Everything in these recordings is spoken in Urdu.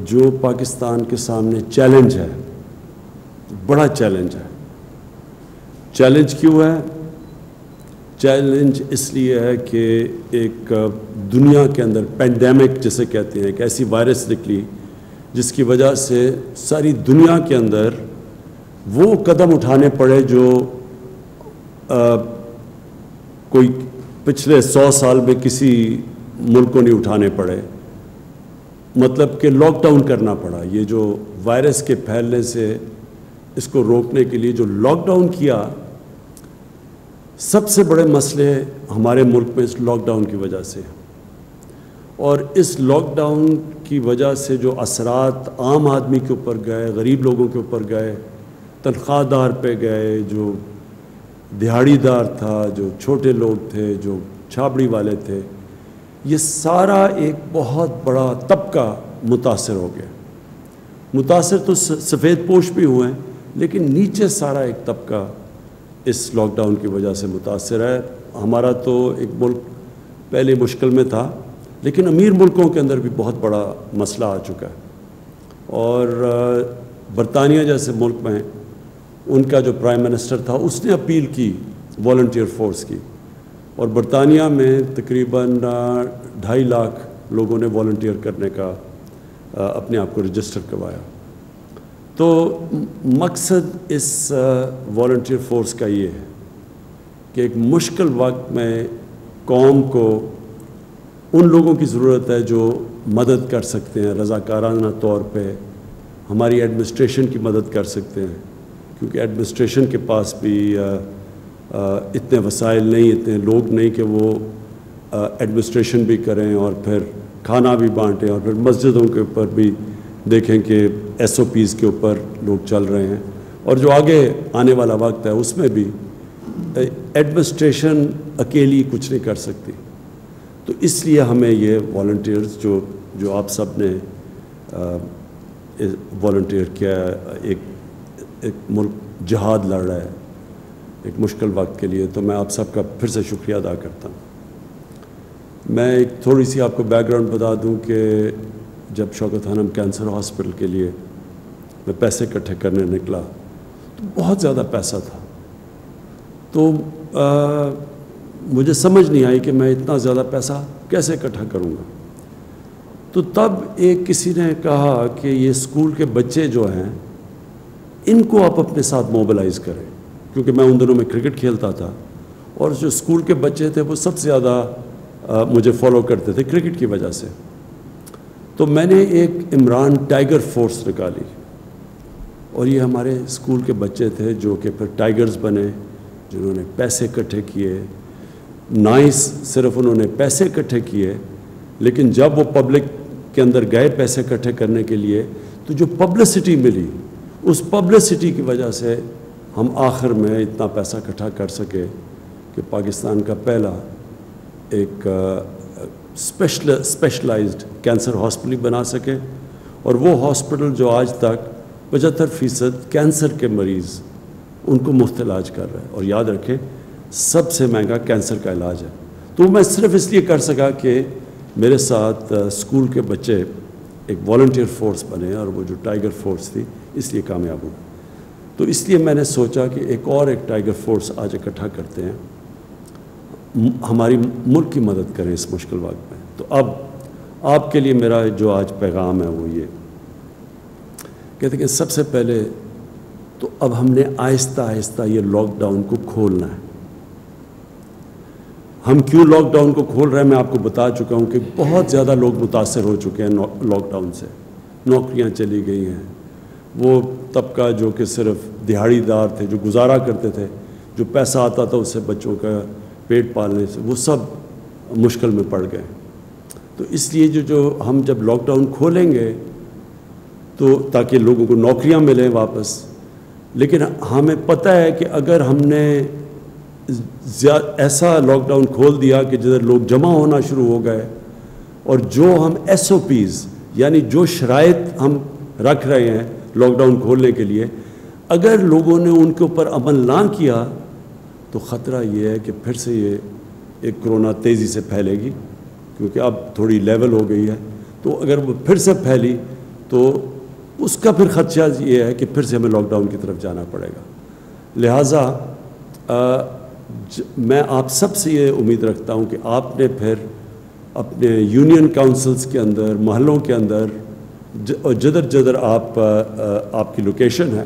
جو پاکستان کے سامنے چیلنج ہے، بڑا چیلنج ہے۔ چیلنج کیوں ہے؟ چیلنج اس لیے ہے کہ ایک دنیا کے اندر پینڈیمک جسے کہتے ہیں، ایک ایسی وائرس نکلی جس کی وجہ سے ساری دنیا کے اندر وہ قدم اٹھانے پڑے جو کوئی پچھلے 100 سال میں کسی ملک کو نہیں اٹھانے پڑے۔ مطلب کہ لاک ڈاؤن کرنا پڑا۔ یہ جو وائرس کے پھیلنے سے اس کو روکنے کے لیے جو لاک ڈاؤن کیا، سب سے بڑے مسئلے ہمارے ملک میں اس لاک ڈاؤن کی وجہ سے، اور اس لاک ڈاؤن کی وجہ سے جو اثرات عام آدمی کے اوپر گئے، غریب لوگوں کے اوپر گئے، تنخواہ دار پہ گئے، جو دہاڑی دار تھا، جو چھوٹے لوگ تھے، جو چھابڑی والے تھے، یہ سارا ایک بہت بڑا طبقہ متاثر ہو گیا۔ متاثر تو سفید پوش بھی ہوئے ہیں، لیکن نیچے سارا ایک طبقہ اس لاک ڈاؤن کی وجہ سے متاثر ہے۔ ہمارا تو ایک ملک پہلے مشکل میں تھا، لیکن امیر ملکوں کے اندر بھی بہت بڑا مسئلہ آ چکا ہے۔ اور برطانیہ جیسے ملک میں ان کا جو پرائم منسٹر تھا، اس نے اپیل کی والنٹیئر فورس کی، اور برطانیہ میں تقریباً 2.5 لاکھ لوگوں نے والنٹیئر کرنے کا اپنے آپ کو رجسٹر کروایا۔ تو مقصد اس والنٹیئر فورس کا یہ ہے کہ ایک مشکل وقت میں قوم کو ان لوگوں کی ضرورت ہے جو مدد کر سکتے ہیں، رضاکارانہ طور پہ ہماری ایڈمنسٹریشن کی مدد کر سکتے ہیں، کیونکہ ایڈمنسٹریشن کے پاس بھی اتنے وسائل نہیں، اتنے لوگ نہیں کہ وہ ایڈمنسٹریشن بھی کریں اور پھر کھانا بھی بانٹیں، اور پھر مسجدوں کے اوپر بھی دیکھیں کہ SOPs کے اوپر لوگ چل رہے ہیں، اور جو آگے آنے والا وقت ہے اس میں بھی ایڈمنسٹریشن اکیلی کچھ نہیں کر سکتی۔ تو اس لیے ہمیں یہ والنٹیئرز جو آپ سب نے والنٹیئر کیا، ایک ملک جہاد لڑ رہا ہے ایک مشکل وقت کے لیے، تو میں آپ سب کا پھر سے شکریہ ادا کرتا ہوں۔ میں ایک تھوڑی سی آپ کو بیک گراؤنڈ بتا دوں کہ جب شوکت خانم کینسر ہاسپٹل کے لیے میں پیسے اکٹھے کرنے نکلا تو بہت زیادہ پیسہ تھا، تو مجھے سمجھ نہیں آئی کہ میں اتنا زیادہ پیسہ کیسے اکٹھا کروں گا۔ تو تب ایک کسی نے کہا کہ یہ اسکول کے بچے جو ہیں ان کو آپ اپنے ساتھ موبلائز کریں، کیونکہ میں ان دنوں میں کرکٹ کھیلتا تھا، اور جو اسکول کے بچے تھے وہ سب سے زیادہ مجھے فالو کرتے تھے کرکٹ کی وجہ سے۔ تو میں نے ایک عمران ٹائیگر فورس نکالی، اور یہ ہمارے اسکول کے بچے تھے جو کہ پھر ٹائیگرز بنے، جنہوں نے پیسے اکٹھے کیے۔ نائس صرف انہوں نے پیسے اکٹھے کیے، لیکن جب وہ پبلک کے اندر گئے پیسے اکٹھے کرنے کے لیے، تو جو پبلسٹی ملی، اس پبلسٹی کی وجہ سے ہم آخر میں اتنا پیسہ اکٹھا کر سکے کہ پاکستان کا پہلا ایک اسپیشلائزڈ کینسر ہاسپٹل بنا سکے، اور وہ ہاسپٹل جو آج تک 75% کینسر کے مریض ان کو مفت علاج کر رہا ہے، اور یاد رکھیں سب سے مہنگا کینسر کا علاج ہے۔ تو میں صرف اس لیے کر سکا کہ میرے ساتھ اسکول کے بچے ایک والنٹیئر فورس بنے، اور وہ جو ٹائیگر فورس تھی اس لیے کامیاب ہو۔ تو اس لیے میں نے سوچا کہ ایک ٹائیگر فورس آج اکٹھا کرتے ہیں، ہماری ملک کی مدد کریں اس مشکل وقت میں۔ تو اب آپ کے لیے میرا جو آج پیغام ہے وہ یہ کہتے کہ سب سے پہلے تو اب ہم نے آہستہ آہستہ یہ لاک ڈاؤن کو کھولنا ہے۔ ہم کیوں لاک ڈاؤن کو کھول رہے ہیں میں آپ کو بتا چکا ہوں کہ بہت زیادہ لوگ متاثر ہو چکے ہیں لاک ڈاؤن سے، نوکریاں چلی گئی ہیں، وہ طبقہ جو کہ صرف دہاڑی دار تھے، جو گزارا کرتے تھے، جو پیسہ آتا تھا اس سے بچوں کا پیٹ پالنے سے، وہ سب مشکل میں پڑ گئے۔ تو اس لیے جو ہم جب لاک ڈاؤن کھولیں گے تو تاکہ لوگوں کو نوکریاں ملیں واپس، لیکن ہمیں پتہ ہے کہ اگر ہم نے ایسا لاک ڈاؤن کھول دیا کہ جدھر لوگ جمع ہونا شروع ہو گئے، اور جو ہم SOPs یعنی جو شرائط ہم رکھ رہے ہیں لاک ڈاؤن کھولنے کے لیے، اگر لوگوں نے ان کے اوپر عمل نہ کیا تو خطرہ یہ ہے کہ پھر سے یہ ایک کرونا تیزی سے پھیلے گی، کیونکہ اب تھوڑی لیول ہو گئی ہے۔ تو اگر وہ پھر سے پھیلی تو اس کا پھر خدشہ یہ ہے کہ پھر سے ہمیں لاک ڈاؤن کی طرف جانا پڑے گا. لہٰذا میں آپ سب سے یہ امید رکھتا ہوں کہ آپ نے پھر اپنے یونین کاؤنسلز کے اندر, محلوں کے اندر, جدر جدر آپ کی لوکیشن ہے,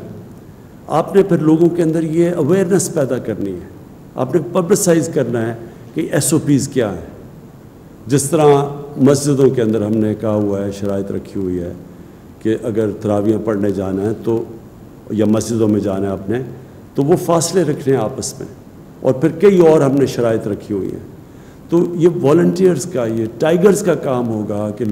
آپ نے پھر لوگوں کے اندر یہ اویئرنیس پیدا کرنی ہے. آپ نے پبلسائز کرنا ہے کہ SOPs کیا ہیں. جس طرح مسجدوں کے اندر ہم نے کہا ہوا ہے, شرائط رکھی ہوئی ہے کہ اگر تراویحیں پڑھنے جانا ہے تو, یا مسجدوں میں جانا ہے آپ نے, تو وہ فاصلے رکھنے ہیں آپس میں, اور پھر کئی اور ہم نے شرائط رکھی ہوئی ہیں. تو یہ والنٹیئرز کا, یہ ٹائیگرز کا کام ہوگا کہ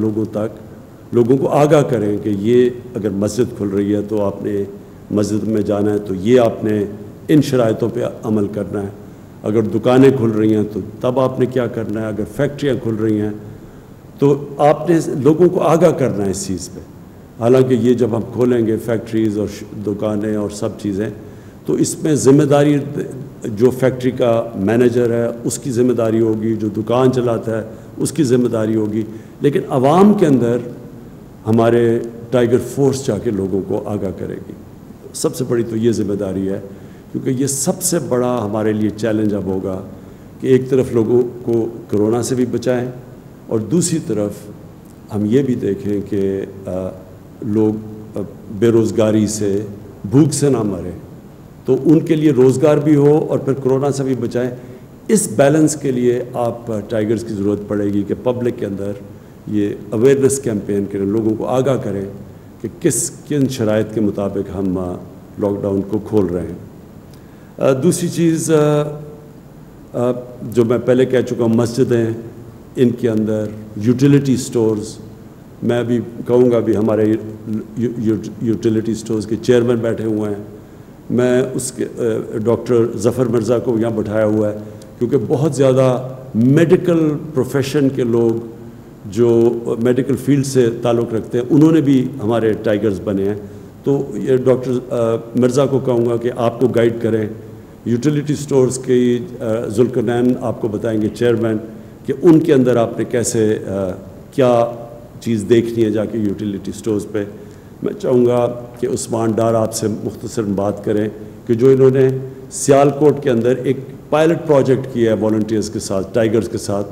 لوگوں کو آگاہ کریں کہ یہ اگر مسجد کھل رہی ہے تو آپ نے مسجد میں جانا ہے تو یہ آپ نے ان شرائطوں پہ عمل کرنا ہے. اگر دکانیں کھل رہی ہیں تو تب آپ نے کیا کرنا ہے. اگر فیکٹریاں کھل رہی ہیں تو آپ نے لوگوں کو آگاہ کرنا ہے اس چیز پہ. حالانکہ یہ جب ہم کھولیں گے فیکٹریز اور دکانیں اور سب چیزیں, تو اس میں ذمہ داری جو فیکٹری کا مینیجر ہے اس کی ذمہ داری ہوگی, جو دکان چلاتا ہے اس کی ذمہ داری ہوگی, لیکن عوام کے اندر ہمارے ٹائیگر فورس جا کے لوگوں کو آگاہ کرے گی. سب سے بڑی تو یہ ذمہ داری ہے, کیونکہ یہ سب سے بڑا ہمارے لیے چیلنج اب ہوگا کہ ایک طرف لوگوں کو کرونا سے بھی بچائیں, اور دوسری طرف ہم یہ بھی دیکھیں کہ لوگ بے روزگاری سے, بھوک سے نہ مریں, تو ان کے لیے روزگار بھی ہو اور پھر کرونا سے بھی بچائیں. اس بیلنس کے لیے آپ ٹائیگرز کی ضرورت پڑے گی کہ پبلک کے اندر یہ اویئرنیس کیمپین کریں, لوگوں کو آگاہ کریں کہ کن شرائط کے مطابق ہم لاک ڈاؤن کو کھول رہے ہیں. دوسری چیز جو میں پہلے کہہ چکا ہوں, مسجدیں, ان کے اندر یوٹیلیٹی سٹورز, میں بھی کہوں گا بھی ہمارے یوٹیلیٹی سٹورز کے چیئرمین بیٹھے ہوئے ہیں. میں اس کے ڈاکٹر ظفر مرزا کو یہاں بٹھایا ہوا ہے کیونکہ بہت زیادہ میڈیکل پروفیشن کے لوگ جو میڈیکل فیلڈ سے تعلق رکھتے ہیں, انہوں نے بھی ہمارے ٹائیگرز بنے ہیں. تو یہ ڈاکٹر مرزا کو کہوں گا کہ آپ کو گائیڈ کریں. یوٹیلیٹی سٹورز کی ذوالقرنین آپ کو بتائیں گے چیئرمین, کہ ان کے اندر آپ نے کیسے کیا چیز دیکھنی ہے جا کے یوٹیلیٹی سٹورز پہ. میں چاہوں گا کہ عثمان ڈار آپ سے مختصر بات کریں کہ جو انہوں نے سیالکوٹ کے اندر ایک پائلٹ پروجیکٹ کیا ہے والنٹیئرز کے ساتھ, ٹائیگرز کے ساتھ,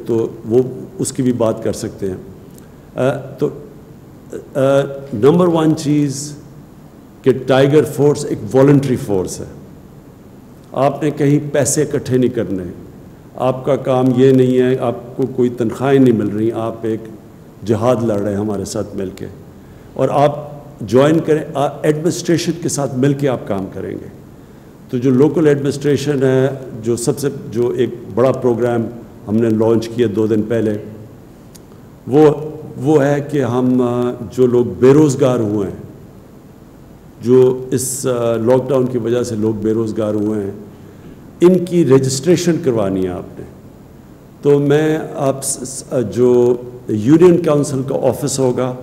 تو وہ اس کی بھی بات کر سکتے ہیں. تو نمبر 1 چیز کہ ٹائیگر فورس ایک والنٹری فورس ہے. آپ نے کہیں پیسے اکٹھے نہیں کرنے, آپ کا کام یہ نہیں ہے, آپ کو کوئی تنخواہیں نہیں مل رہی, آپ ایک جہاد لڑ رہے ہیں ہمارے ساتھ مل کے, اور آپ جوائن کریں, ایڈمنسٹریشن کے ساتھ مل کے آپ کام کریں گے. تو جو لوکل ایڈمنسٹریشن ہے, جو ایک بڑا پروگرام ہم نے لانچ کیا 2 دن پہلے, وہ ہے کہ ہم جو لوگ بے روزگار ہوئے ہیں, جو اس لاک ڈاؤن کی وجہ سے لوگ بے روزگار ہوئے ہیں, ان کی رجسٹریشن کروانی ہے آپ نے. تو میں آپ جو یونین کاؤنسل کا آفس ہوگا,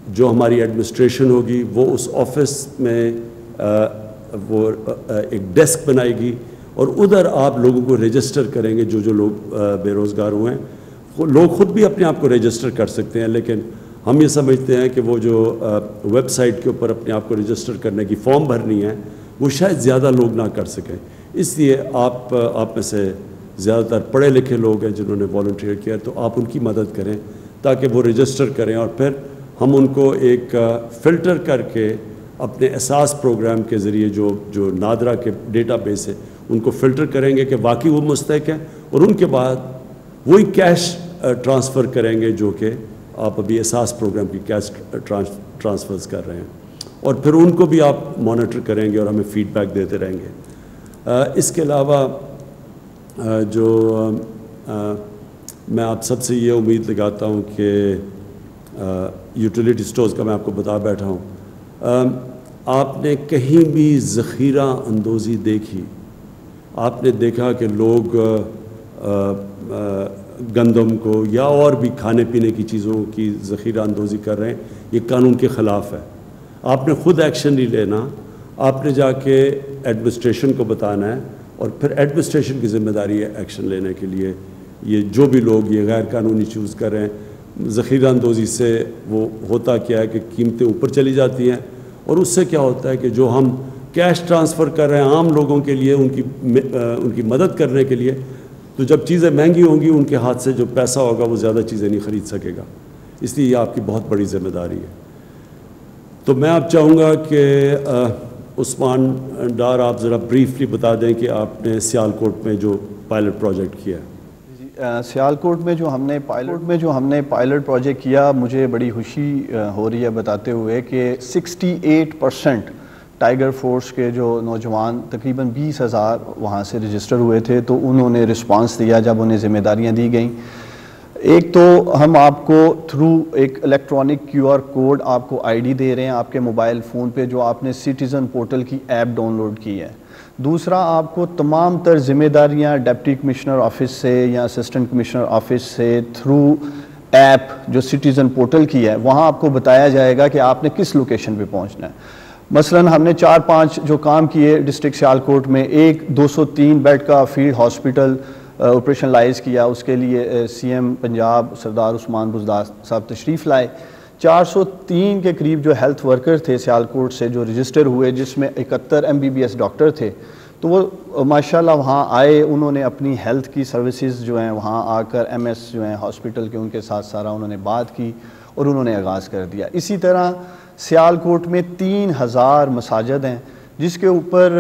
جو ہماری ایڈمنسٹریشن ہوگی, وہ اس آفس میں وہ ایک ڈیسک بنائے گی, اور ادھر آپ لوگوں کو رجسٹر کریں گے. جو لوگ بے روزگار ہوئے ہیں, لوگ خود بھی اپنے آپ کو رجسٹر کر سکتے ہیں, لیکن ہم یہ سمجھتے ہیں کہ وہ جو ویب سائٹ کے اوپر اپنے آپ کو رجسٹر کرنے کی فارم بھرنی ہے, وہ شاید زیادہ لوگ نہ کر سکیں. اس لیے آپ میں سے زیادہ تر پڑھے لکھے لوگ ہیں جنہوں نے والنٹیئر کیا, تو آپ ان کی مدد کریں تاکہ وہ رجسٹر کریں, اور پھر ہم ان کو ایک فلٹر کر کے اپنے اساس پروگرام کے ذریعے جو نادرا کے ڈیٹا بیس ہے, ان کو فلٹر کریں گے کہ واقعی وہ مستحق ہیں, اور ان کے بعد وہی کیش ٹرانسفر کریں گے جو کہ آپ ابھی اساس پروگرام کی کیش ٹرانسفرز کر رہے ہیں, اور پھر ان کو بھی آپ مانیٹر کریں گے اور ہمیں فیڈ بیک دیتے رہیں گے. اس کے علاوہ جو میں آپ سب سے یہ امید لگاتا ہوں کہ یوٹیلیٹی سٹورز کا میں آپ کو بتا بیٹھا ہوں, آپ نے کہیں بھی ذخیرہ اندوزی دیکھی, آپ نے دیکھا کہ لوگ گندم کو یا اور بھی کھانے پینے کی چیزوں کی ذخیرہ اندوزی کر رہے ہیں, یہ قانون کے خلاف ہے. آپ نے خود ایکشن نہیں لینا, آپ نے جا کے ایڈمنسٹریشن کو بتانا ہے, اور پھر ایڈمنسٹریشن کی ذمہ داری ہے ایکشن لینے کے لیے. یہ جو بھی لوگ یہ غیر قانونی چیز کر رہے ہیں, ذخیرہ اندوزی سے وہ ہوتا کیا ہے کہ قیمتیں اوپر چلی جاتی ہیں، اور اس سے کیا ہوتا ہے کہ جو ہم کیش ٹرانسفر کر رہے ہیں عام لوگوں کے لیے ان کی مدد کرنے کے لیے، تو جب چیزیں مہنگی ہوں گی ان کے ہاتھ سے جو پیسہ ہوگا وہ زیادہ چیزیں نہیں خرید سکے گا، اس لیے یہ آپ کی بہت بڑی ذمہ داری ہے۔ تو میں آپ چاہوں گا کہ عثمان ڈار آپ ذرا بریفلی بتا دیں کہ آپ نے سیالکوٹ میں جو پائلٹ پروجیکٹ کیا ہے۔ سیالکوٹ میں جو ہم نے پائلٹ پروجیکٹ کیا، مجھے بڑی خوشی ہو رہی ہے بتاتے ہوئے کہ 68% ٹائیگر فورس کے جو نوجوان تقریباً 20,000 وہاں سے رجسٹر ہوئے تھے، تو انہوں نے رسپانس دیا جب انہیں ذمہ داریاں دی گئیں۔ ایک تو ہم آپ کو تھرو ایک الیکٹرانک QR کوڈ آپ کو ID دے رہے ہیں آپ کے موبائل فون پہ، جو آپ نے سٹیزن پورٹل کی ایپ ڈاؤن لوڈ کی ہے۔ دوسرا، آپ کو تمام تر ذمہ داریاں ڈپٹی کمشنر آفس سے یا اسسٹنٹ کمشنر آفس سے تھرو ایپ جو سٹیزن پورٹل کی ہے وہاں آپ کو بتایا جائے گا کہ آپ نے کس لوکیشن پہ پہنچنا ہے۔ مثلاً ہم نے 4-5 جو کام کیے ڈسٹرکٹ سیالکوٹ میں، ایک 203 بیڈ کا فیلڈ ہاسپٹل آپریشنلائز کیا، اس کے لیے CM پنجاب سردار عثمان بزدار صاحب تشریف لائے۔ 403 کے قریب جو ہیلتھ ورکر تھے سیالکوٹ سے جو رجسٹر ہوئے، جس میں 71 MBBS ڈاکٹر تھے، تو وہ ماشاءاللہ وہاں آئے، انہوں نے اپنی ہیلتھ کی سروسز جو ہیں وہاں آ کر MS جو ہیں ہاسپٹل کے ان کے ساتھ سارا انہوں نے بات کی اور انہوں نے آغاز کر دیا۔ اسی طرح سیالکوٹ میں 3000 مساجد ہیں، جس کے اوپر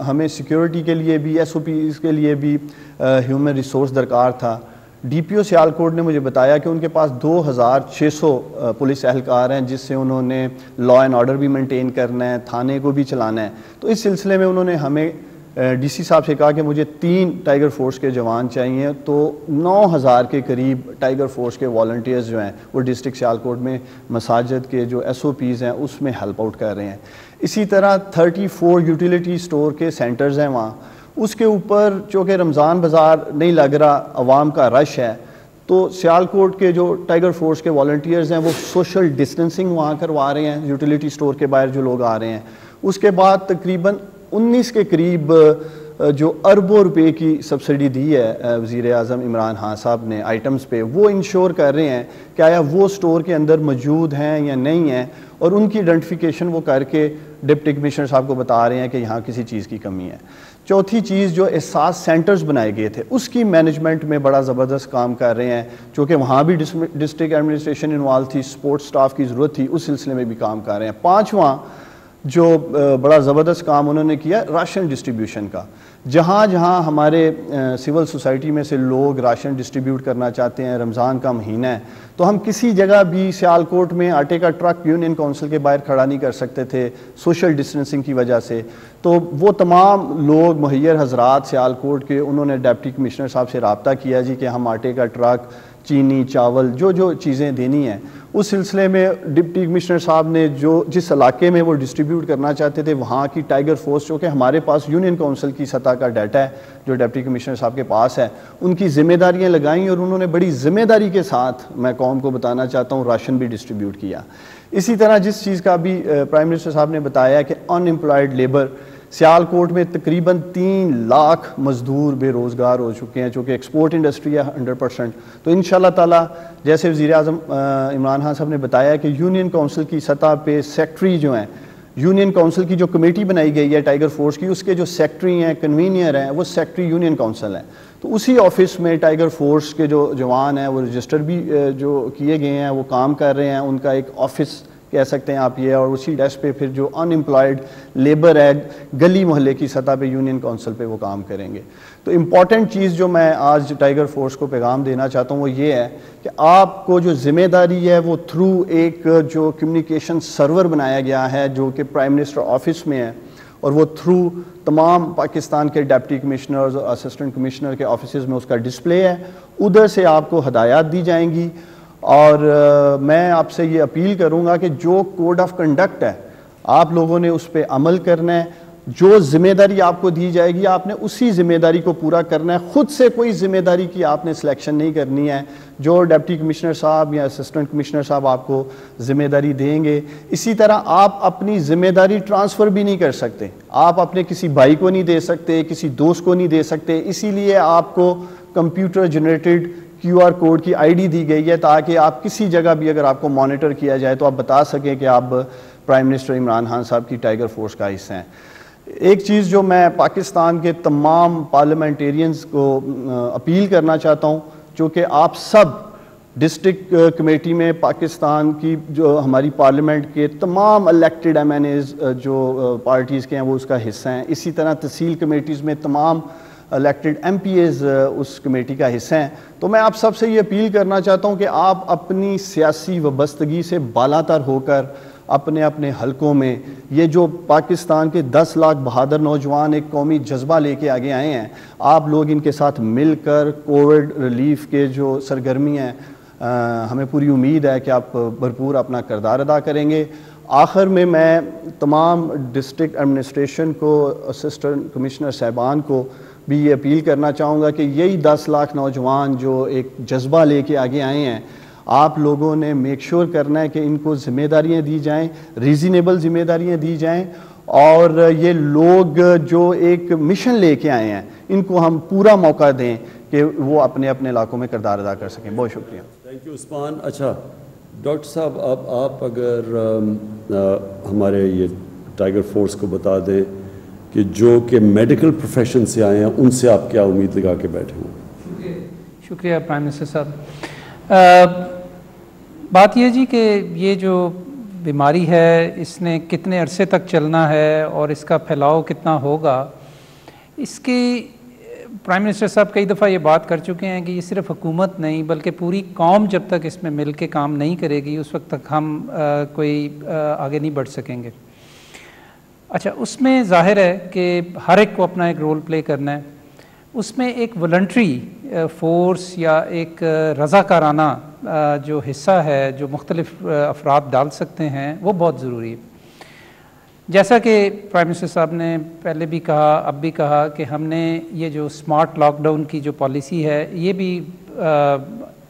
ہمیں سیکیورٹی کے لیے بھی SOPs کے لیے بھی ہیومن ریسورس درکار تھا۔ DPO سیالکوٹ نے مجھے بتایا کہ ان کے پاس 2600 پولیس اہلکار ہیں، جس سے انہوں نے لا اینڈ آرڈر بھی مینٹین کرنا ہے، تھانے کو بھی چلانا ہے۔ تو اس سلسلے میں انہوں نے ہمیں DC صاحب سے کہا کہ مجھے 3 ٹائیگر فورس کے جوان چاہیے، تو 9000 کے قریب ٹائیگر فورس کے والنٹیئرز جو ہیں وہ ڈسٹرکٹ سیالکوٹ میں مساجد کے جو SOPs ہیں اس میں ہیلپ آؤٹ کر رہے ہیں۔ اسی طرح 34 یوٹیلیٹی اسٹور کے سینٹرز ہیں وہاں، اس کے اوپر چونکہ رمضان بازار نہیں لگ رہا، عوام کا رش ہے، تو سیالکوٹ کے جو ٹائیگر فورس کے والنٹیئرز ہیں وہ سوشل ڈسٹنسنگ وہاں کروا رہے ہیں یوٹیلیٹی اسٹور کے باہر جو لوگ آ رہے ہیں۔ اس کے بعد تقریباً 19 کے قریب جو اربوں روپے کی سبسڈی دی ہے وزیر اعظم عمران خان صاحب نے آئٹمز پہ، وہ انشور کر رہے ہیں کہ آیا وہ سٹور کے اندر موجود ہیں یا نہیں ہیں، اور ان کی آئیڈینٹیفیکیشن وہ کر کے ڈپٹی کمشنر صاحب کو بتا رہے ہیں کہ یہاں کسی چیز کی کمی ہے۔ چوتھی چیز، جو احساس سینٹرز بنائے گئے تھے اس کی مینجمنٹ میں بڑا زبردست کام کر رہے ہیں، چونکہ وہاں بھی ڈسٹرکٹ ایڈمنسٹریشن انوالو تھی، سپورٹ سٹاف کی ضرورت تھی، اس سلسلے میں بھی کام کر رہے ہیں۔ پانچواں جو بڑا زبردست کام انہوں نے کیا راشن ڈسٹریبیوشن کا، جہاں جہاں ہمارے سول سوسائٹی میں سے لوگ راشن ڈسٹریبیوٹ کرنا چاہتے ہیں، رمضان کا مہینہ ہے، تو ہم کسی جگہ بھی سیالکوٹ میں آٹے کا ٹرک یونین کونسل کے باہر کھڑا نہیں کر سکتے تھے سوشل ڈسٹنسنگ کی وجہ سے۔ تو وہ تمام لوگ مہیر حضرات سیالکوٹ کے، انہوں نے ڈپٹی کمشنر صاحب سے رابطہ کیا جی کہ ہم آٹے کا ٹرک، چینی، چاول، جو چیزیں دینی ہیں، اس سلسلے میں ڈپٹی کمشنر صاحب نے جس علاقے میں وہ ڈسٹریبیوٹ کرنا چاہتے تھے وہاں کی ٹائیگر فورس، جو کہ ہمارے پاس یونین کونسل کی سطح کا ڈیٹا ہے جو ڈپٹی کمشنر صاحب کے پاس ہے، ان کی ذمہ داریاں لگائیں، اور انہوں نے بڑی ذمہ داری کے ساتھ، میں قوم کو بتانا چاہتا ہوں، راشن بھی ڈسٹریبیوٹ کیا۔ اسی طرح جس چیز کا بھی پرائم منسٹر صاحب نے بتایا کہ ان امپلائڈ لیبر، سیالکوٹ میں تقریباً 3 لاکھ مزدور بے روزگار ہو چکے ہیں، چونکہ ایکسپورٹ انڈسٹری ہے 100%۔ تو انشاءاللہ تعالیٰ جیسے وزیر اعظم عمران خان صاحب نے بتایا کہ یونین کونسل کی سطح پہ سیکٹری جو ہیں، یونین کونسل کی جو کمیٹی بنائی گئی ہے ٹائیگر فورس کی، اس کے جو سیکٹری ہیں، کنوینئر ہیں، وہ سیکٹری یونین کونسل ہیں۔ تو اسی آفس میں ٹائیگر فورس کے جو جوان ہیں وہ رجسٹر بھی جو کیے گئے ہیں، وہ کام کر رہے ہیں، ان کا ایک آفس کہہ سکتے ہیں آپ یہ، اور اسی ڈیسک پہ پھر جو ان امپلائڈ لیبر ہے گلی محلے کی سطح پہ یونین کونسل پہ وہ کام کریں گے۔ تو امپورٹنٹ چیز جو میں آج ٹائیگر فورس کو پیغام دینا چاہتا ہوں وہ یہ ہے کہ آپ کو جو ذمہ داری ہے وہ تھرو ایک جو کمیونیکیشن سرور بنایا گیا ہے جو کہ پرائم منسٹر آفس میں ہے، اور وہ تھرو تمام پاکستان کے ڈپٹی کمشنرز اور اسسٹنٹ کمشنر کے آفیسز میں اس کا ڈسپلے ہے، ادھر سے آپ کو ہدایات دی جائیں گی۔ اور میں آپ سے یہ اپیل کروں گا کہ جو کوڈ آف کنڈکٹ ہے آپ لوگوں نے اس پہ عمل کرنا ہے، جو ذمہ داری آپ کو دی جائے گی آپ نے اسی ذمہ داری کو پورا کرنا ہے، خود سے کوئی ذمہ داری کی آپ نے سلیکشن نہیں کرنی ہے، جو ڈپٹی کمشنر صاحب یا اسسٹنٹ کمشنر صاحب آپ کو ذمہ داری دیں گے۔ اسی طرح آپ اپنی ذمہ داری ٹرانسفر بھی نہیں کر سکتے، آپ اپنے کسی بھائی کو نہیں دے سکتے، کسی دوست کو نہیں دے سکتے، اسی لیے آپ کو کمپیوٹر جنریٹڈ QR کوڈ کی ID دی گئی ہے تاکہ آپ کسی جگہ بھی اگر آپ کو مانیٹر کیا جائے تو آپ بتا سکیں کہ آپ پرائم منسٹر عمران خان صاحب کی ٹائیگر فورس کا حصہ ہیں۔ ایک چیز جو میں پاکستان کے تمام پارلیمنٹیرینز کو اپیل کرنا چاہتا ہوں، چونکہ آپ سب ڈسٹرکٹ کمیٹی میں پاکستان کی جو ہماری پارلیمنٹ کے تمام الیکٹڈ MNAs جو پارٹیز کے ہیں وہ اس کا حصہ ہیں، اسی طرح تحصیل کمیٹیز میں تمام الیکٹڈ MPAs اس کمیٹی کا حصہ ہیں، تو میں آپ سب سے یہ اپیل کرنا چاہتا ہوں کہ آپ اپنی سیاسی وابستگی سے بالاتر ہو کر اپنے اپنے حلقوں میں یہ جو پاکستان کے 10 لاکھ بہادر نوجوان ایک قومی جذبہ لے کے آگے آئے ہیں، آپ لوگ ان کے ساتھ مل کر کووڈ ریلیف کے جو سرگرمی ہیں ہمیں پوری امید ہے کہ آپ بھرپور اپنا کردار ادا کریں گے۔ آخر میں تمام ڈسٹرکٹ ایڈمنسٹریشن کو، اسسٹنٹ کمشنر صاحبان کو بھی یہ اپیل کرنا چاہوں گا کہ یہی 10 لاکھ نوجوان جو ایک جذبہ لے کے آگے آئے ہیں، آپ لوگوں نے میک شور کرنا ہے کہ ان کو ذمہ داریاں دی جائیں، ریزنیبل ذمہ داریاں دی جائیں، اور یہ لوگ جو ایک مشن لے کے آئے ہیں ان کو ہم پورا موقع دیں کہ وہ اپنے اپنے علاقوں میں کردار ادا کر سکیں۔ بہت شکریہ۔ تھینک یو عثمان۔ اچھا ڈاکٹر صاحب، اب آپ اگر ہمارے یہ ٹائیگر فورس کو بتا دیں کہ جو کہ میڈیکل پروفیشن سے آئے ہیں ان سے آپ کیا امید لگا کے بیٹھے ہوں؟ شکریہ پرائم منسٹر صاحب۔ بات یہ جی کہ یہ جو بیماری ہے اس نے کتنے عرصے تک چلنا ہے اور اس کا پھیلاؤ کتنا ہوگا، اس کی پرائم منسٹر صاحب کئی دفعہ یہ بات کر چکے ہیں کہ یہ صرف حکومت نہیں بلکہ پوری قوم جب تک اس میں مل کے کام نہیں کرے گی اس وقت تک ہم کوئی آگے نہیں بڑھ سکیں گے۔ اچھا، اس میں ظاہر ہے کہ ہر ایک کو اپنا ایک رول پلے کرنا ہے، اس میں ایک والنٹری فورس یا ایک رضاکارانہ جو حصہ ہے جو مختلف افراد ڈال سکتے ہیں وہ بہت ضروری ہے۔ جیسا کہ پرائم منسٹر صاحب نے پہلے بھی کہا، اب بھی کہا کہ ہم نے یہ جو سمارٹ لاک ڈاؤن کی جو پالیسی ہے یہ بھی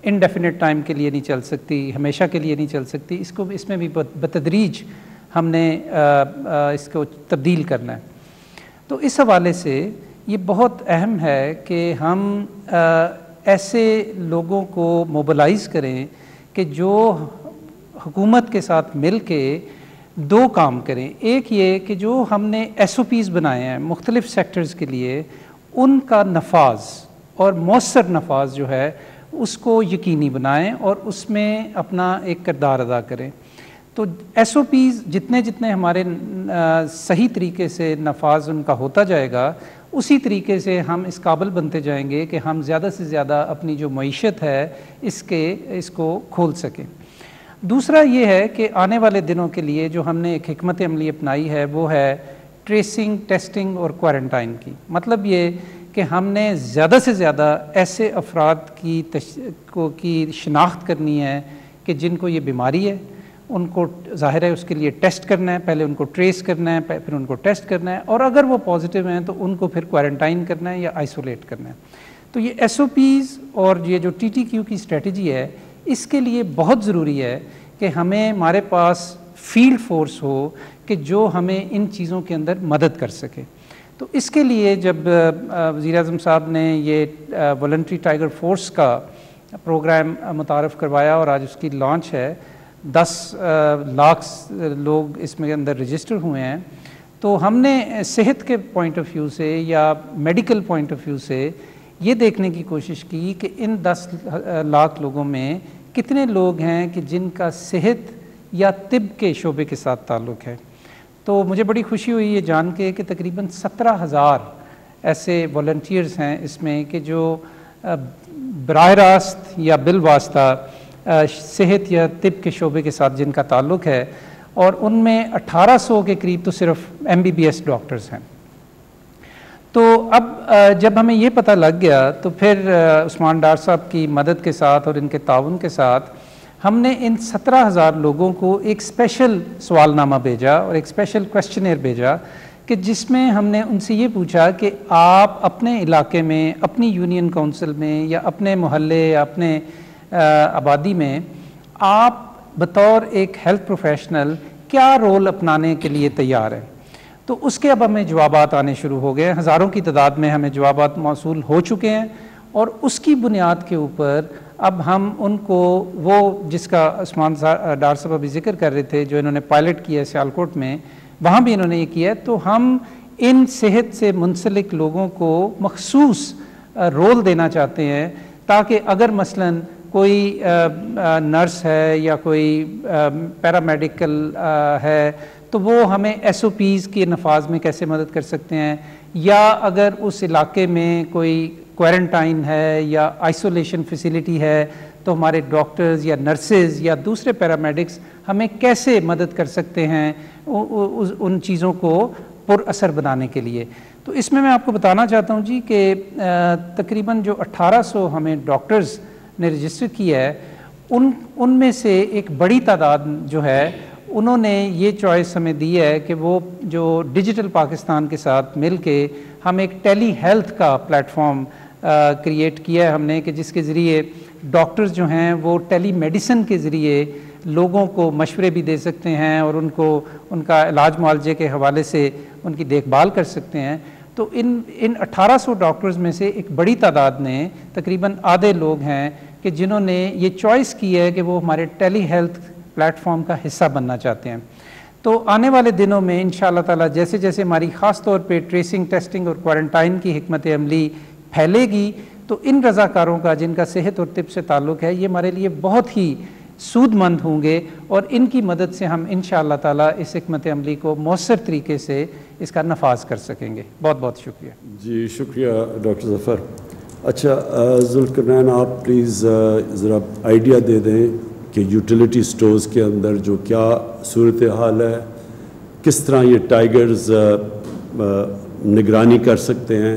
انڈیفینٹ ٹائم کے لیے نہیں چل سکتی، ہمیشہ کے لیے نہیں چل سکتی، اس میں بھی بتدریج ہم نے اس کو تبدیل کرنا ہے۔ تو اس حوالے سے یہ بہت اہم ہے کہ ہم ایسے لوگوں کو موبلائز کریں کہ جو حکومت کے ساتھ مل کے دو کام کریں۔ ایک یہ کہ جو ہم نے SOPs بنائے ہیں مختلف سیکٹرز کے لیے، ان کا نفاذ اور مؤثر نفاذ جو ہے اس کو یقینی بنائیں اور اس میں اپنا ایک کردار ادا کریں۔ تو SOPs جتنے ہمارے صحیح طریقے سے نفاذ ان کا ہوتا جائے گا، اسی طریقے سے ہم اس قابل بنتے جائیں گے کہ ہم زیادہ سے زیادہ اپنی جو معیشت ہے اس کو کھول سکیں۔ دوسرا یہ ہے کہ آنے والے دنوں کے لیے جو ہم نے ایک حکمت عملی اپنائی ہے وہ ہے ٹریسنگ، ٹیسٹنگ اور کوارنٹائن کی۔ مطلب یہ کہ ہم نے زیادہ سے زیادہ ایسے افراد کی شناخت کرنی ہے کہ جن کو یہ بیماری ہے، ان کو ظاہر ہے اس کے لیے ٹیسٹ کرنا ہے، پہلے ان کو ٹریس کرنا ہے، پھر ان کو ٹیسٹ کرنا ہے، اور اگر وہ پازیٹیو ہیں تو ان کو پھر کوارنٹائن کرنا ہے یا آئسولیٹ کرنا ہے۔ تو یہ SOPs اور یہ جو TTQ کی اسٹریٹجی ہے اس کے لیے بہت ضروری ہے کہ ہمارے پاس فیلڈ فورس ہو کہ جو ہمیں ان چیزوں کے اندر مدد کر سکے۔ تو اس کے لیے جب وزیر اعظم صاحب نے یہ والنٹری ٹائیگر فورس کا پروگرام متعارف کروایا اور آج اس کی لانچ ہے، 10 لاکھ لوگ اس میں اندر رجسٹر ہوئے ہیں، تو ہم نے صحت کے پوائنٹ آف ویو سے یا میڈیکل پوائنٹ آف ویو سے یہ دیکھنے کی کوشش کی کہ ان 10 لاکھ لوگوں میں کتنے لوگ ہیں کہ جن کا صحت یا طب کے شعبے کے ساتھ تعلق ہے۔ تو مجھے بڑی خوشی ہوئی یہ جان کے کہ تقریباً 17,000 ایسے والنٹیئرز ہیں اس میں کہ جو براہ راست یا بالواسطہ صحت یا طب کے شعبے کے ساتھ جن کا تعلق ہے، اور ان میں 1800 کے قریب تو صرف MBBS ڈاکٹرز ہیں۔ تو اب جب ہمیں یہ پتہ لگ گیا تو پھر عثمان ڈار صاحب کی مدد کے ساتھ اور ان کے تعاون کے ساتھ ہم نے ان 17,000 لوگوں کو ایک اسپیشل سوال نامہ بھیجا اور ایک اسپیشل کویسچنئر بھیجا کہ جس میں ہم نے ان سے یہ پوچھا کہ آپ اپنے علاقے میں، اپنی یونین کونسل میں یا اپنے محلے یا اپنے آبادی میں آپ بطور ایک ہیلتھ پروفیشنل کیا رول اپنانے کے لیے تیار ہیں۔ تو اس کے اب ہمیں جوابات آنے شروع ہو گئے، ہزاروں کی تعداد میں ہمیں جوابات موصول ہو چکے ہیں، اور اس کی بنیاد کے اوپر اب ہم ان کو وہ جس کا عثمان ڈار صاحب ابھی ذکر کر رہے تھے جو انہوں نے پائلٹ کیا ہے سیالکوٹ میں، وہاں بھی انہوں نے یہ کیا ہے، تو ہم ان صحت سے منسلک لوگوں کو مخصوص رول دینا چاہتے ہیں تاکہ اگر مثلاً کوئی نرس ہے یا کوئی پیرامیڈیکل ہے تو وہ ہمیں ایس او پیز کے نفاذ میں کیسے مدد کر سکتے ہیں، یا اگر اس علاقے میں کوئی کوارنٹائن ہے یا آئسولیشن فیسیلیٹی ہے تو ہمارے ڈاکٹرز یا نرسز یا دوسرے پیرامیڈکس ہمیں کیسے مدد کر سکتے ہیں ان چیزوں کو پر اثر بنانے کے لیے۔ تو اس میں آپ کو بتانا چاہتا ہوں جی کہ تقریباً جو 1800 ہمیں ڈاکٹرز نے رجسٹر کیا ہے ان میں سے ایک بڑی تعداد جو ہے انہوں نے یہ چوائس ہمیں دی ہے کہ وہ جو ڈیجیٹل پاکستان کے ساتھ مل کے ہم ایک ٹیلی ہیلتھ کا پلیٹ فارم کریٹ کیا ہے ہم نے، کہ جس کے ذریعے ڈاکٹرز جو ہیں وہ ٹیلی میڈیسن کے ذریعے لوگوں کو مشورے بھی دے سکتے ہیں اور ان کو ان کا علاج معالجے کے حوالے سے ان کی دیکھ بھال کر سکتے ہیں۔ تو ان 1800 ڈاکٹرز میں سے ایک بڑی تعداد نے، تقریباً آدھے لوگ ہیں کہ جنہوں نے یہ چوائس کی ہے کہ وہ ہمارے ٹیلی ہیلتھ پلیٹ فارم کا حصہ بننا چاہتے ہیں۔ تو آنے والے دنوں میں انشاءاللہ تعالی جیسے جیسے ہماری خاص طور پہ ٹریسنگ، ٹیسٹنگ اور کوارنٹائن کی حکمت عملی پھیلے گی تو ان رضاکاروں کا جن کا صحت اور طب سے تعلق ہے یہ ہمارے لیے بہت ہی سود مند ہوں گے، اور ان کی مدد سے ہم انشاءاللہ تعالی اس حکمت عملی کو مؤثر طریقے سے اس کا نفاذ کر سکیں گے۔ بہت بہت شکریہ۔ جی شکریہ ڈاکٹر ظفر۔ اچھا ذوالقرنین آپ پلیز ذرا آئیڈیا دے دیں کہ یوٹیلیٹی سٹورز کے اندر جو کیا صورتحال ہے، کس طرح یہ ٹائیگرز نگرانی کر سکتے ہیں،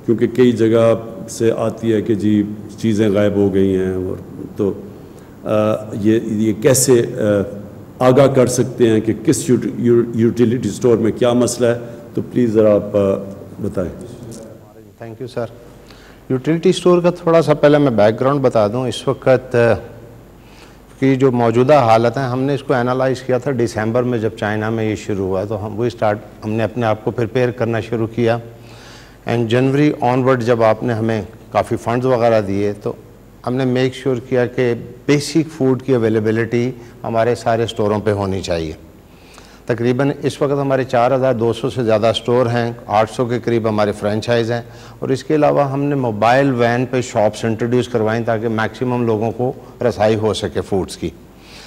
کیونکہ کئی جگہ سے آتی ہے کہ جی چیزیں غائب ہو گئی ہیں، اور تو یہ کیسے آگاہ کر سکتے ہیں کہ کس یوٹیلیٹی سٹور میں کیا مسئلہ ہے، تو پلیز ذرا آپ بتائیں۔ Thank you sir. Utility store کا تھوڑا سا پہلے میں بیک گراؤنڈ بتا دوں۔ اس وقت کی جو موجودہ حالت ہیں، ہم نے اس کو انالائز کیا تھا ڈسمبر میں جب چائنا میں یہ شروع ہوا، تو ہم نے اپنے آپ کو پریپیئر کرنا شروع کیا، اینڈ جنوری آنورڈ جب آپ نے ہمیں کافی فنڈز وغیرہ دیے تو ہم نے میک شیور کیا کہ بیسک فوڈ کی اویلیبلٹی ہمارے سارے سٹوروں پہ ہونی چاہیے۔ تقریباً اس وقت ہمارے 4200 سے زیادہ سٹور ہیں، 800 کے قریب ہمارے فرینچائز ہیں، اور اس کے علاوہ ہم نے موبائل وین پہ شاپس انٹروڈیوس کروائیں تاکہ میکسیمم لوگوں کو رسائی ہو سکے فوڈز کی۔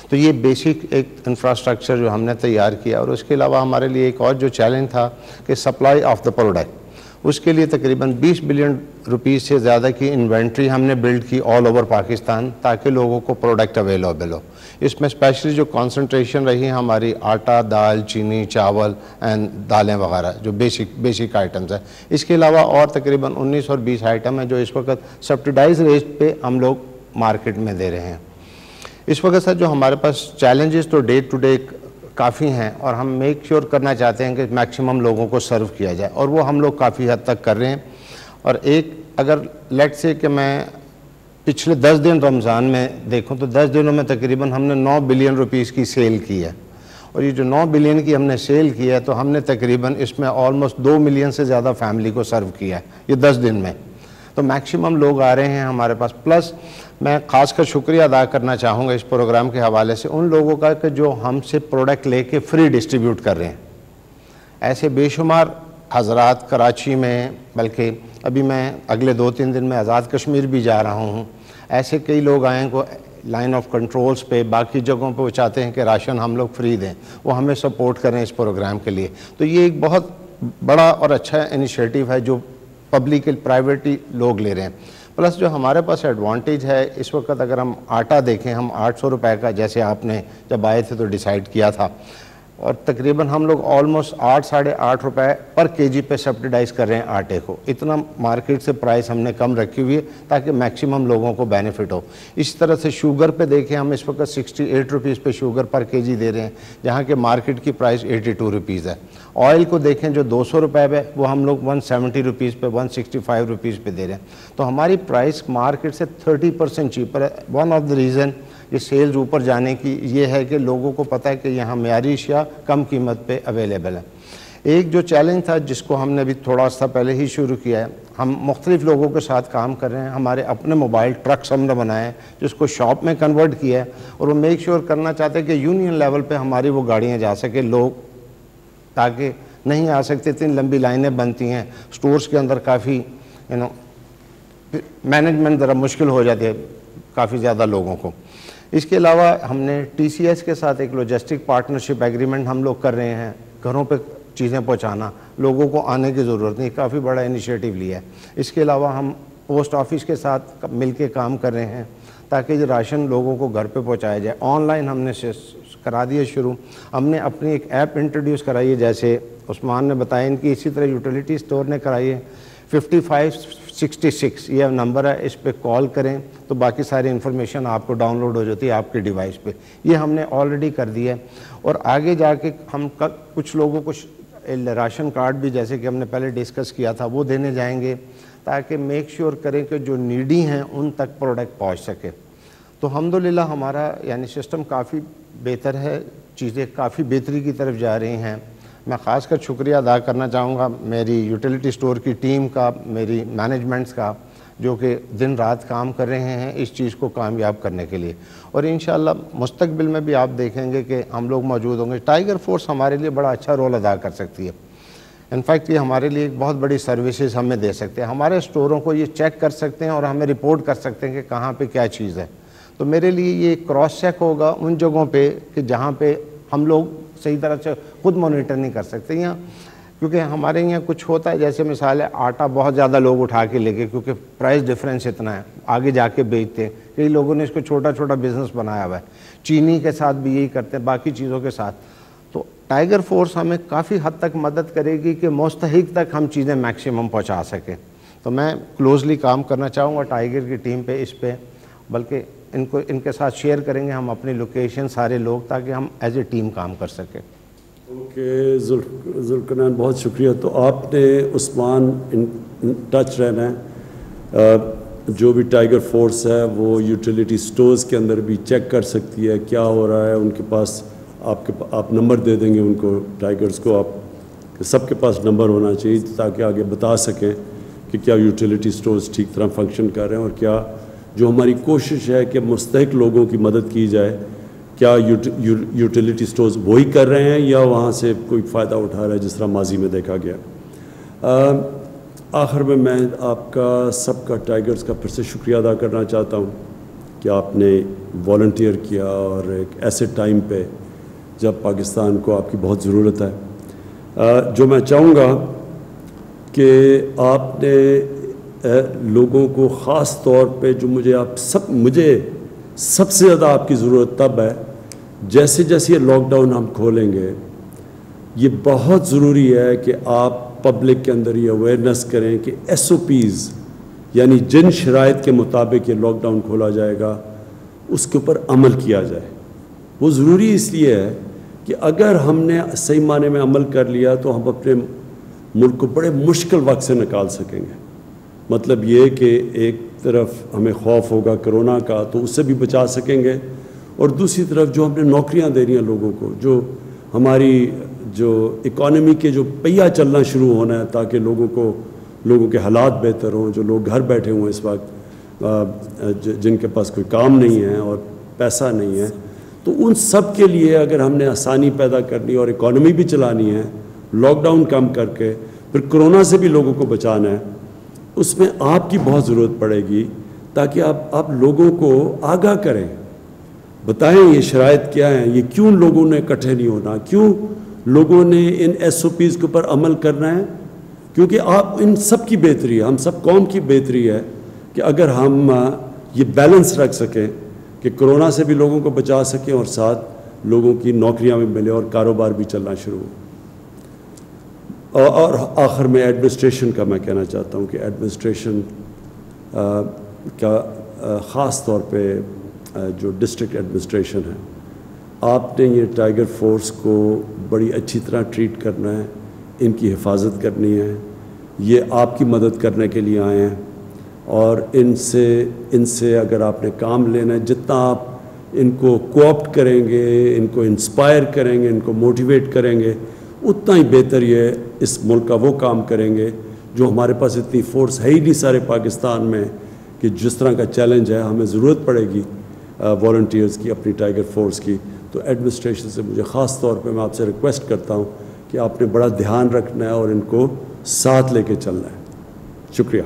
تو یہ بیسک ایک انفراسٹرکچر جو ہم نے تیار کیا، اور اس کے علاوہ ہمارے لیے ایک اور جو چیلنج تھا کہ سپلائی آف دا پروڈکٹ، اس کے لیے تقریباً 20 بلین روپیز سے زیادہ کی انوینٹری ہم نے بلڈ کی آل اوور پاکستان تاکہ لوگوں کو پروڈکٹ اویلیبل ہو۔ اس میں اسپیشلی جو کانسنٹریشن رہی ہماری آٹا، دال، چینی، چاول اینڈ دالیں وغیرہ جو بیسک آئٹمز ہیں۔ اس کے علاوہ اور تقریباً 19 اور 20 آئٹم ہیں جو اس وقت سبسڈائز ریٹ پہ ہم لوگ مارکیٹ میں دے رہے ہیں۔ اس وقت سر جو ہمارے پاس چیلنجز تو ڈے ٹو ڈے کافی ہیں، اور ہم میک شیور کرنا چاہتے ہیں کہ میکسیمم لوگوں کو سرو کیا جائے، اور وہ ہم لوگ کافی حد تک کر رہے ہیں۔ اور ایک اگر لیٹ سے کہ میں پچھلے 10 دن رمضان میں دیکھوں تو 10 دنوں میں تقریباً ہم نے 9 بلین روپیز کی سیل کی ہے، اور یہ جو 9 بلین کی ہم نے سیل کی ہے تو ہم نے تقریباً اس میں آلموسٹ 2 ملین سے زیادہ فیملی کو سرو کیا ہے یہ 10 دن میں۔ تو میکسیمم لوگ آ رہے ہیں ہمارے پاس۔ پلس میں خاص کر شکریہ ادا کرنا چاہوں گا اس پروگرام کے حوالے سے ان لوگوں کا کہ جو ہم سے پروڈکٹ لے کے فری ڈسٹریبیوٹ کر رہے ہیں۔ ایسے بے شمار حضرات کراچی میں، بلکہ ابھی میں اگلے 2-3 دن میں آزاد کشمیر بھی جا رہا ہوں، ایسے کئی لوگ آئے ہیں کو لائن آف کنٹرولز پہ باقی جگہوں پہ وہ چاہتے ہیں کہ راشن ہم لوگ فری دیں، وہ ہمیں سپورٹ کریں اس پروگرام کے لیے۔ تو یہ ایک بہت بڑا اور اچھا انیشیٹو ہے جو پبلک پرائیویٹی لوگ لے رہے ہیں۔ پلس جو ہمارے پاس ایڈوانٹیج ہے اس وقت، اگر ہم آٹا دیکھیں، ہم 800 روپے کا جیسے آپ نے جب آئے تھے تو ڈیسائیڈ کیا تھا، اور تقریباً ہم لوگ آلموسٹ 8-8.5 روپے پر کے جی پہ سبسڈائز کر رہے ہیں آٹے کو۔ اتنا مارکیٹ سے پرائس ہم نے کم رکھی ہوئی ہے تاکہ میکسیمم لوگوں کو بینیفٹ ہو۔ اس طرح سے شوگر پہ دیکھیں، ہم اس وقت 68 روپیز پہ شوگر پر کے جی دے رہے ہیں، جہاں کہ مارکیٹ کی پرائس 82 روپیز ہے۔ آئل کو دیکھیں جو 200 روپے پہ، وہ ہم لوگ 170 روپیز پہ 165 روپیز پہ دے رہے ہیں۔ تو ہماری پرائس مارکیٹ سے 30% چیپر ہے۔ ون آف دا ریزن یہ سیلز اوپر جانے کی یہ ہے کہ لوگوں کو پتہ ہے کہ یہاں معیاری اشیاء کم قیمت پہ اویلیبل ہے۔ ایک جو چیلنج تھا جس کو ہم نے بھی تھوڑا سا پہلے ہی شروع کیا ہے، ہم مختلف لوگوں کے ساتھ کام کر رہے ہیں، ہمارے اپنے موبائل ٹرکس ہم نے بنائے ہیں جس کو شاپ میں کنورٹ کیا ہے، اور وہ میک شیور کرنا چاہتے ہیں کہ یونین لیول پہ ہماری وہ گاڑیاں جا سکے، لوگ تاکہ نہیں آ سکتے، اتنی لمبی لائنیں بنتی ہیں سٹورز کے اندر، کافی مینجمنٹ ذرا مشکل ہو جاتی ہے کافی زیادہ لوگوں کو۔ اس کے علاوہ ہم نے ٹی سی ایس کے ساتھ ایک لاجسٹک پارٹنرشپ ایگریمنٹ ہم لوگ کر رہے ہیں، گھروں پہ چیزیں پہنچانا، لوگوں کو آنے کی ضرورت نہیں، کافی بڑا انیشیٹو لیا ہے۔ اس کے علاوہ ہم پوسٹ آفس کے ساتھ مل کے کام کر رہے ہیں تاکہ یہ راشن لوگوں کو گھر پہ پہنچایا جائے۔ آن لائن ہم نے کرا دیا شروع، ہم نے اپنی ایک ایپ انٹروڈیوس کرائی ہے، جیسے عثمان نے بتایا ان کی، اسی طرح یوٹیلیٹی اسٹور نے کرائی ہے۔ 5566 یہ نمبر ہے، اس پہ کال کریں تو باقی ساری انفارمیشن آپ کو ڈاؤن لوڈ ہو جاتی ہے آپ کے ڈیوائس پہ۔ یہ ہم نے آلریڈی کر دیا ہے، اور آگے جا کے ہم کچھ لوگوں کو راشن کارڈ بھی، جیسے کہ ہم نے پہلے ڈسکس کیا تھا، وہ دینے جائیں گے تاکہ میک شیور کریں کہ جو نیڈی ہیں ان تک پروڈکٹ پہنچ سکے۔ تو الحمدللہ ہمارا یعنی سسٹم کافی بہتر ہے، چیزیں کافی بہتری کی طرف جا رہی ہیں۔ میں خاص کر شکریہ ادا کرنا چاہوں گا میری یوٹیلیٹی اسٹور کی ٹیم کا، میری مینجمنٹس کا، جو کہ دن رات کام کر رہے ہیں اس چیز کو کامیاب کرنے کے لیے، اور انشاءاللہ مستقبل میں بھی آپ دیکھیں گے کہ ہم لوگ موجود ہوں گے۔ ٹائیگر فورس ہمارے لیے بڑا اچھا رول ادا کر سکتی ہے، انفیکٹ یہ ہمارے لیے ایک بہت بڑی سروسز ہمیں دے سکتے ہیں، ہمارے اسٹوروں کو یہ چیک کر سکتے ہیں اور ہمیں رپورٹ کر سکتے ہیں کہ کہاں پہ کیا چیز ہے۔ تو میرے لیے یہ کراس چیک ہوگا ان جگہوں پہ کہ جہاں پہ ہم لوگ صحیح طرح سے خود مانیٹر نہیں کر سکتے، یہاں کیونکہ ہمارے یہاں کچھ ہوتا ہے، جیسے مثال ہے آٹا بہت زیادہ لوگ اٹھا کے لے گئے کیونکہ پرائس ڈیفرنس اتنا ہے، آگے جا کے بیچتے ہیں، کئی لوگوں نے اس کو چھوٹا چھوٹا بزنس بنایا ہوا ہے، چینی کے ساتھ بھی یہی کرتے ہیں، باقی چیزوں کے ساتھ۔ تو ٹائیگر فورس ہمیں کافی حد تک مدد کرے گی کہ مستحق تک ہم چیزیں میکسیمم پہنچا سکیں۔ تو میں کلوزلی کام کرنا چاہوں گا ٹائیگر کی ٹیم پہ، اس پہ، بلکہ ان کے ساتھ شیئر کریں گے ہم اپنی لوکیشن سارے لوگ، تاکہ ہم ایز اے ٹیم کام کر سکیں۔ اوکے ذوالقرنین، بہت شکریہ۔ تو آپ نے عثمان ٹچ رہنا ہے، جو بھی ٹائیگر فورس ہے وہ یوٹیلیٹی سٹورز کے اندر بھی چیک کر سکتی ہے کیا ہو رہا ہے، ان کے پاس آپ نمبر دے دیں گے ان کو، ٹائیگرز کو، آپ سب کے پاس نمبر ہونا چاہیے تاکہ آگے بتا سکیں کہ کیا یوٹیلیٹی سٹورز ٹھیک طرح فنکشن کر رہے ہیں، اور کیا جو ہماری کوشش ہے کہ مستحق لوگوں کی مدد کی جائے، کیا یوٹیلیٹی سٹورز وہی کر رہے ہیں یا وہاں سے کوئی فائدہ اٹھا رہا ہے جس طرح ماضی میں دیکھا گیا۔ آخر میں آپ کا سب کا ٹائیگرز کا پھر سے شکریہ ادا کرنا چاہتا ہوں کہ آپ نے والنٹیئر کیا، اور ایک ایسے ٹائم پہ جب پاکستان کو آپ کی بہت ضرورت ہے۔ جو میں چاہوں گا کہ آپ نے لوگوں کو خاص طور پہ، جو مجھے سب سے زیادہ آپ کی ضرورت تب ہے جیسے جیسے یہ لاک ڈاؤن ہم کھولیں گے، یہ بہت ضروری ہے کہ آپ پبلک کے اندر یہ اویئرنیس کریں کہ ایس او پیز، یعنی جن شرائط کے مطابق یہ لاک ڈاؤن کھولا جائے گا اس کے اوپر عمل کیا جائے۔ وہ ضروری اس لیے ہے کہ اگر ہم نے صحیح معنی میں عمل کر لیا تو ہم اپنے ملک کو بڑے مشکل وقت سے نکال سکیں گے۔ مطلب یہ کہ ایک طرف ہمیں خوف ہوگا کرونا کا تو اس سے بھی بچا سکیں گے، اور دوسری طرف جو ہم نے نوکریاں دے رہی ہیں لوگوں کو، جو ہماری جو اکانومی کے جو پہیہ چلنا شروع ہونا ہے تاکہ لوگوں کے حالات بہتر ہوں، جو لوگ گھر بیٹھے ہوئے اس وقت، جن کے پاس کوئی کام نہیں ہے اور پیسہ نہیں ہے، تو ان سب کے لیے اگر ہم نے آسانی پیدا کرنی اور اکانومی بھی چلانی ہے، لاک ڈاؤن کم کر کے پھر کرونا سے بھی لوگوں کو بچانا ہے، اس میں آپ کی بہت ضرورت پڑے گی تاکہ آپ لوگوں کو آگاہ کریں، بتائیں یہ شرائط کیا ہیں، یہ کیوں لوگوں نے اکٹھے نہیں ہونا، کیوں لوگوں نے ان ایس او پیز کے اوپر عمل کرنا ہے، کیونکہ آپ ان سب کی بہتری ہے، ہم سب قوم کی بہتری ہے کہ اگر ہم یہ بیلنس رکھ سکیں کہ کرونا سے بھی لوگوں کو بچا سکیں اور ساتھ لوگوں کی نوکریاں بھی ملے اور کاروبار بھی چلنا شروع ہو۔ اور آخر میں ایڈمنسٹریشن کا میں کہنا چاہتا ہوں کہ ایڈمنسٹریشن کا خاص طور پہ جو ڈسٹرکٹ ایڈمنسٹریشن ہے، آپ نے یہ ٹائیگر فورس کو بڑی اچھی طرح ٹریٹ کرنا ہے، ان کی حفاظت کرنی ہے، یہ آپ کی مدد کرنے کے لیے آئے ہیں، اور ان سے اگر آپ نے کام لینا ہے، جتنا آپ ان کو کوآپٹ کریں گے، ان کو انسپائر کریں گے، ان کو موٹیویٹ کریں گے، اتنا ہی بہتر یہ اس ملک کا وہ کام کریں گے جو ہمارے پاس اتنی فورس ہے ہی نہیں سارے پاکستان میں کہ جس طرح کا چیلنج ہے ہمیں ضرورت پڑے گی والنٹیئرز کی اپنی ٹائیگر فورس کی. تو ایڈمنسٹریشن سے مجھے خاص طور پہ میں آپ سے ریکویسٹ کرتا ہوں کہ آپ نے بڑا دھیان رکھنا ہے اور ان کو ساتھ لے کے چلنا ہے. شکریہ.